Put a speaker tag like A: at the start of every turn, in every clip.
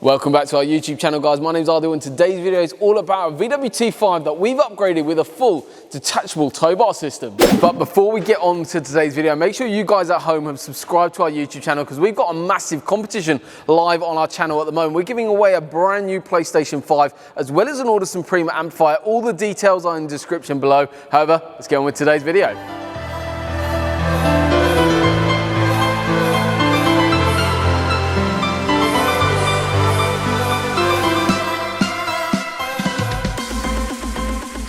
A: Welcome back to our YouTube channel, guys. My name's Adu and today's video is all about a VW T5 that we've upgraded with a full detachable tow bar system. But before we get on to today's video, make sure you guys at home have subscribed to our YouTube channel because we've got a massive competition live on our channel at the moment. We're giving away a brand new PlayStation 5 as well as an Audison amplifier. All the details are in the description below. However, let's get on with today's video.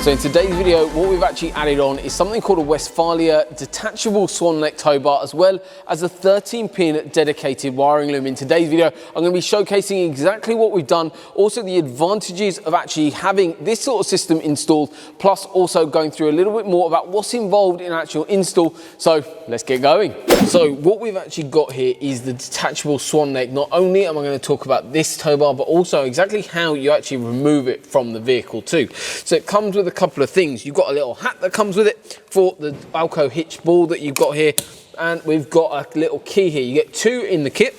A: So in today's video, what we've actually added on is something called a Westfalia detachable swan neck tow bar, as well as a 13-pin dedicated wiring loom. In today's video, I'm going to be showcasing exactly what we've done, also the advantages of actually having this sort of system installed, plus also going through a little bit more about what's involved in actual install. So let's get going. So what we've actually got here is the detachable swan neck. Not only am I going to talk about this tow bar, but also exactly how you actually remove it from the vehicle too. So it comes with a couple of things. You've got a little hat that comes with it for the Valco hitch ball that you've got here, and we've got a little key here. You get two in the kit.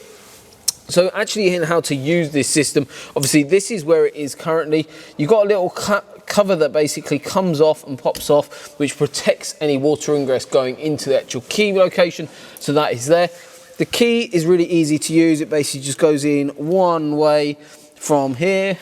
A: So actually in how to use this system, obviously this is where it is currently. You've got a little cover that basically comes off and pops off, which protects any water ingress going into the actual key location. So that is there. The key is really easy to use. It basically just goes in one way from here,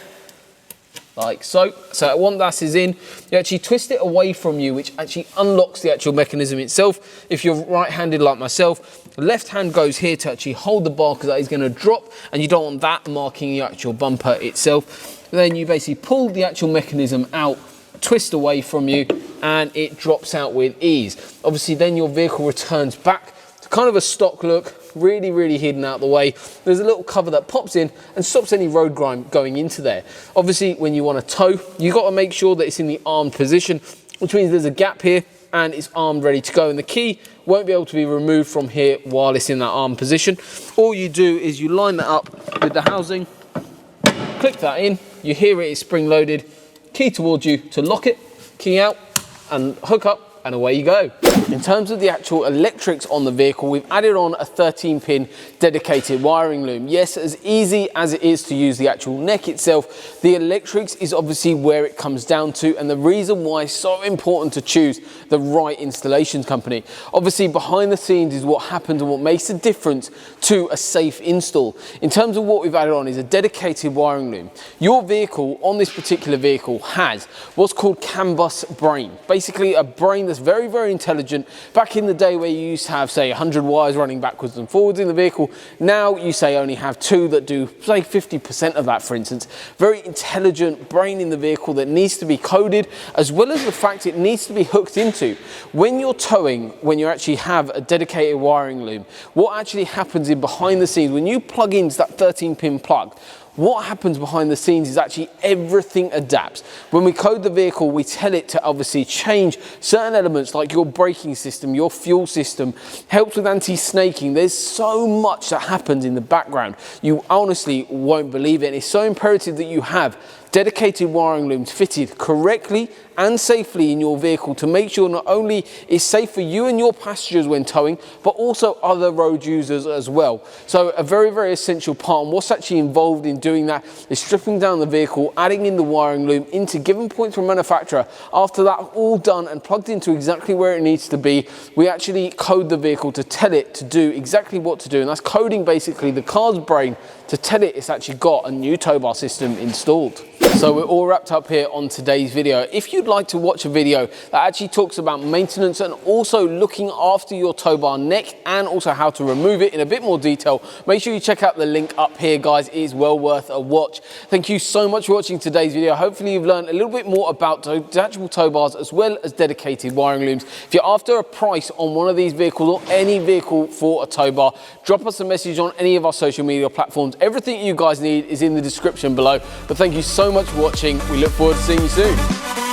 A: like so. So once that is in, you actually twist it away from you, which actually unlocks the actual mechanism itself. If you're right-handed like myself, the left hand goes here to actually hold the bar because that is going to drop, and you don't want that marking the actual bumper itself. Then you basically pull the actual mechanism out, twist away from you, and it drops out with ease. Obviously then your vehicle returns back to kind of a stock look, really hidden out the way. There's a little cover that pops in and stops any road grime going into there. Obviously when you want to tow, you got to make sure that it's in the armed position, which means there's a gap here and it's armed ready to go, and the key won't be able to be removed from here while it's in that armed position. All you do is you line that up with the housing, click that in, you hear it is spring loaded, key towards you to lock it, key out and hook up, and away you go. In terms of the actual electrics on the vehicle, we've added on a 13-pin dedicated wiring loom. Yes, as easy as it is to use the actual neck itself, the electrics is obviously where it comes down to, and the reason why it's so important to choose the right installation company. Obviously behind the scenes is what happens and what makes a difference to a safe install. In terms of what we've added on is a dedicated wiring loom. Your vehicle, on this particular vehicle, has what's called CAN bus brain. Basically a brain that's very intelligent. Back in the day where you used to have, say, 100 wires running backwards and forwards in the vehicle, now you say only have two that do, say, 50% of that, for instance. Very intelligent brain in the vehicle that needs to be coded, as well as the fact it needs to be hooked into. When you're towing, when you actually have a dedicated wiring loom, what actually happens in behind the scenes, when you plug into that 13-pin plug, what happens behind the scenes is actually everything adapts. When we code the vehicle, we tell it to obviously change certain elements like your braking system, your fuel system, helps with anti-snaking. There's so much that happens in the background. You honestly won't believe it. And it's so imperative that you have dedicated wiring looms fitted correctly and safely in your vehicle to make sure not only it's safe for you and your passengers when towing, but also other road users as well. So a very essential part, and what's actually involved in doing that is stripping down the vehicle, adding in the wiring loom into given points from manufacturer. After that all done and plugged into exactly where it needs to be, we actually code the vehicle to tell it to do exactly what to do, and that's coding basically the car's brain to tell it it's actually got a new tow bar system installed. So we're all wrapped up here on today's video. If you'd like to watch a video that actually talks about maintenance and also looking after your tow bar neck and also how to remove it in a bit more detail, make sure you check out the link up here, guys. It is well worth a watch. Thank you so much for watching today's video. Hopefully you've learned a little bit more about detachable tow bars as well as dedicated wiring looms. If you're after a price on one of these vehicles or any vehicle for a tow bar, drop us a message on any of our social media platforms. Everything you guys need is in the description below. But thank you so much for watching. We look forward to seeing you soon.